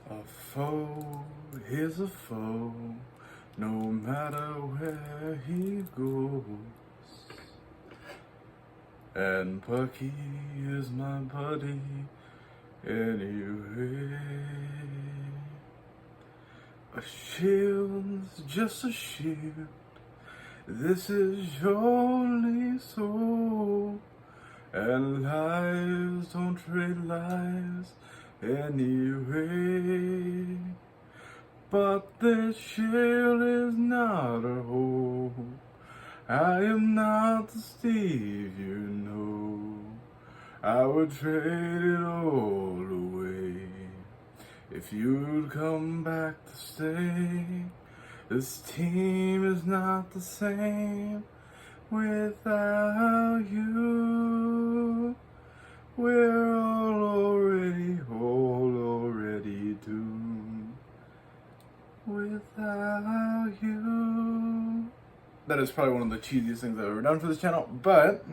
A foe is a foe, no matter where he goes. And Pucky is my buddy anyway. A shield's just a shield. This is your only soul. And lives don't trade lives anyway. But this shield is not a hope. I am not the Steve you know. I would trade it all away if you'd come back to stay. This team is not the same without you. We're all already doomed without you. That is probably one of the cheesiest things I've ever done for this channel, but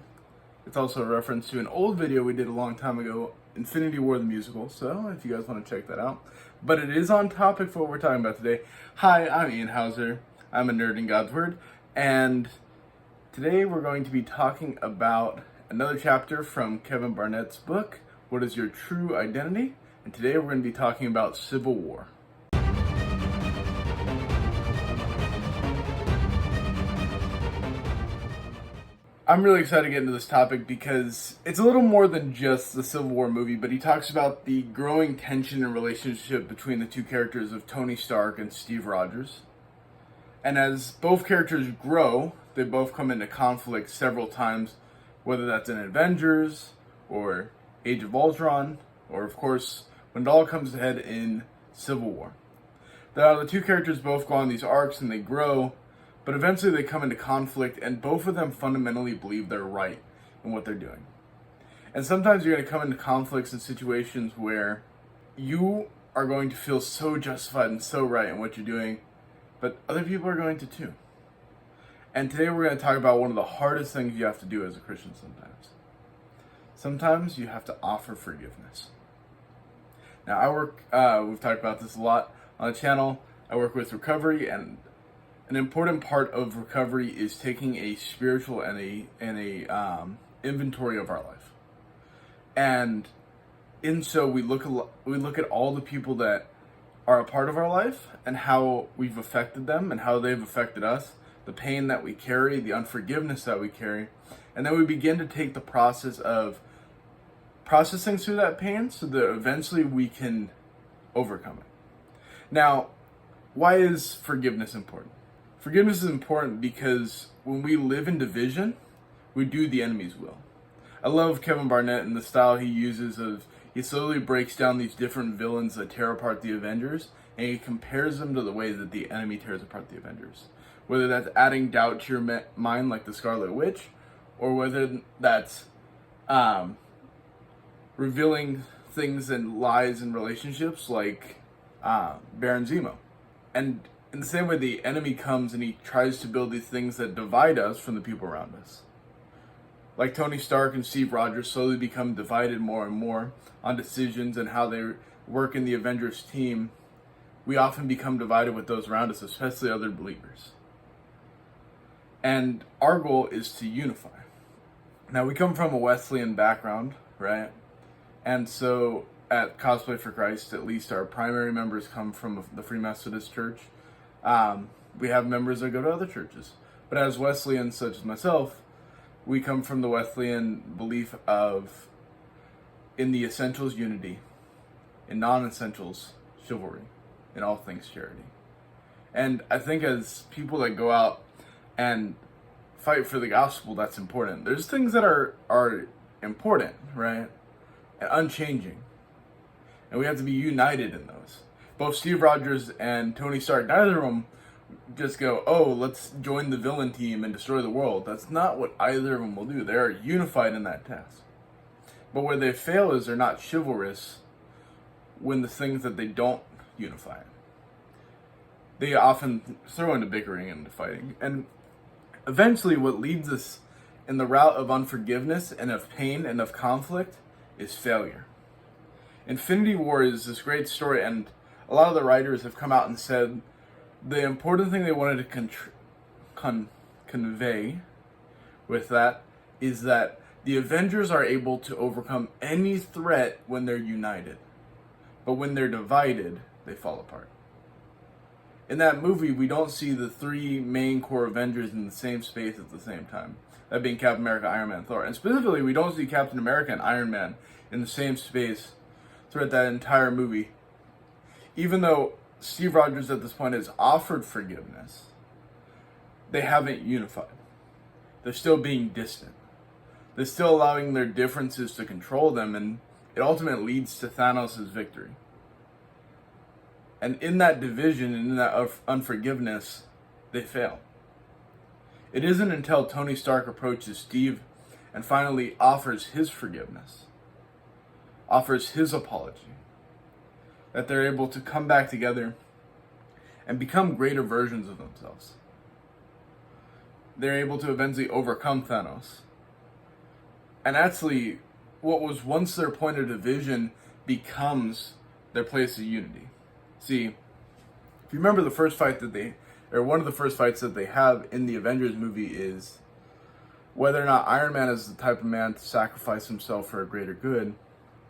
it's also a reference to an old video we did a long time ago, Infinity War the musical, so if you guys want to check that out. But it is on topic for what we're talking about today. Hi, I'm Ian Hauser. I'm a nerd in God's Word, and today we're going to be talking about another chapter from Kevin Barnett's book, What is Your True Identity? And today we're going to be talking about Civil War. I'm really excited to get into this topic because it's a little more than just the Civil War movie, but he talks about the growing tension and relationship between the two characters of Tony Stark and Steve Rogers. And as both characters grow, they both come into conflict several times, whether that's in Avengers, or Age of Ultron, or of course, when it all comes to head in Civil War. The two characters both go on these arcs and they grow, but eventually they come into conflict, and both of them fundamentally believe they're right in what they're doing. And sometimes you're going to come into conflicts in situations where you are going to feel so justified and so right in what you're doing, but other people are going to too. And today we're going to talk about one of the hardest things you have to do as a Christian sometimes. Sometimes you have to offer forgiveness. Now we've talked about this a lot on the channel. I work with recovery, and an important part of recovery is taking a spiritual and a inventory of our life. And in so we look at all the people that are a part of our life and how we've affected them and how they've affected us, the pain that we carry, the unforgiveness that we carry, and then we begin to take the process of processing through that pain so that eventually we can overcome it. Now, why is forgiveness important? Forgiveness is important because when we live in division, we do the enemy's will. I love Kevin Barnett and the style he uses of, he slowly breaks down these different villains that tear apart the Avengers, and he compares them to the way that the enemy tears apart the Avengers. Whether that's adding doubt to your mind like the Scarlet Witch, or whether that's revealing things and lies in relationships like Baron Zemo. And in the same way, the enemy comes and he tries to build these things that divide us from the people around us. Like Tony Stark and Steve Rogers slowly become divided more and more on decisions and how they work in the Avengers team. We often become divided with those around us, especially other believers. And our goal is to unify. Now, we come from a Wesleyan background, right? And so at CosplayforChrist, at least our primary members come from the Free Methodist Church. We have members that go to other churches. But as Wesleyans, such as myself, we come from the Wesleyan belief of, in the essentials, unity. In non-essentials, chivalry. In all things, charity. And I think as people that go out and fight for the gospel, that's important. There's things that are important, right? And unchanging. And we have to be united in those. Both Steve Rogers and Tony Stark, neither of them just go, oh, let's join the villain team and destroy the world. That's not what either of them will do. They are unified in that task. But where they fail is they're not chivalrous when the things that they don't unify. They often throw into bickering and into fighting. And eventually what leads us in the route of unforgiveness and of pain and of conflict is failure. Infinity War is this great story, and a lot of the writers have come out and said the important thing they wanted to convey with that is that the Avengers are able to overcome any threat when they're united. But when they're divided, they fall apart. In that movie, we don't see the three main core Avengers in the same space at the same time. That being Captain America, Iron Man, Thor. And specifically, we don't see Captain America and Iron Man in the same space throughout that entire movie. Even though Steve Rogers at this point has offered forgiveness, they haven't unified. They're still being distant. They're still allowing their differences to control them, and it ultimately leads to Thanos' victory. And in that division and in that unforgiveness, they fail. It isn't until Tony Stark approaches Steve and finally offers his forgiveness, offers his apology, that they're able to come back together and become greater versions of themselves. They're able to eventually overcome Thanos. And actually, what was once their point of division becomes their place of unity. See, if you remember the first fight one of the first fights that they have in the Avengers movie is whether or not Iron Man is the type of man to sacrifice himself for a greater good,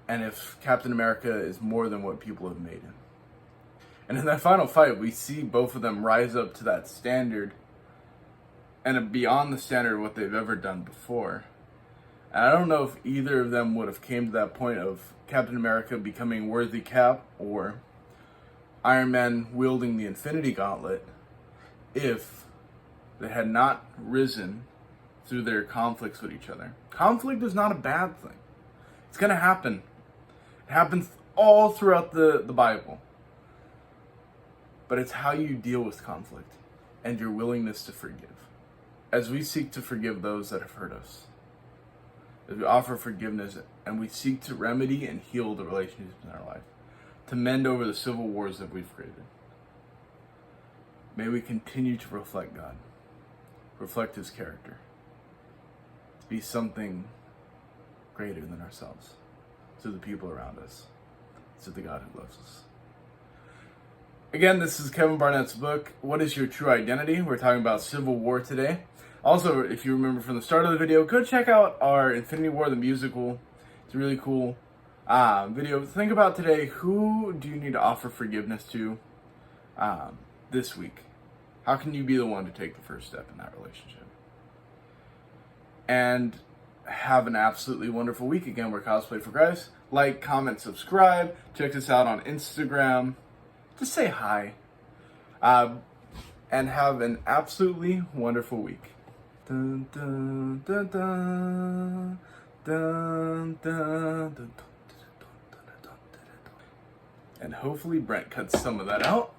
and if Captain America is more than what people have made him. And in that final fight, we see both of them rise up to that standard and beyond the standard of what they've ever done before. And I don't know if either of them would have came to that point of Captain America becoming worthy Cap or Iron Man wielding the Infinity Gauntlet if they had not risen through their conflicts with each other. Conflict is not a bad thing. It's going to happen. It happens all throughout the Bible. But it's how you deal with conflict and your willingness to forgive. As we seek to forgive those that have hurt us, as we offer forgiveness and we seek to remedy and heal the relationships in our life, to mend over the civil wars that we've created. May we continue to reflect God, reflect His character, to be something greater than ourselves, to the people around us, to the God who loves us. Again, this is Kevin Barnett's book, What is Your True Identity? We're talking about Civil War today. Also, if you remember from the start of the video, go check out our Infinity War the musical. It's a really cool video. Think about today, who do you need to offer forgiveness to this week? How can you be the one to take the first step in that relationship? And have an absolutely wonderful week. Again, we're Cosplay for Christ. Like, comment, subscribe. Check us out on Instagram. Just say hi. And have an absolutely wonderful week. Dun, dun, dun, dun, dun, dun, dun. And hopefully Brent cuts some of that out.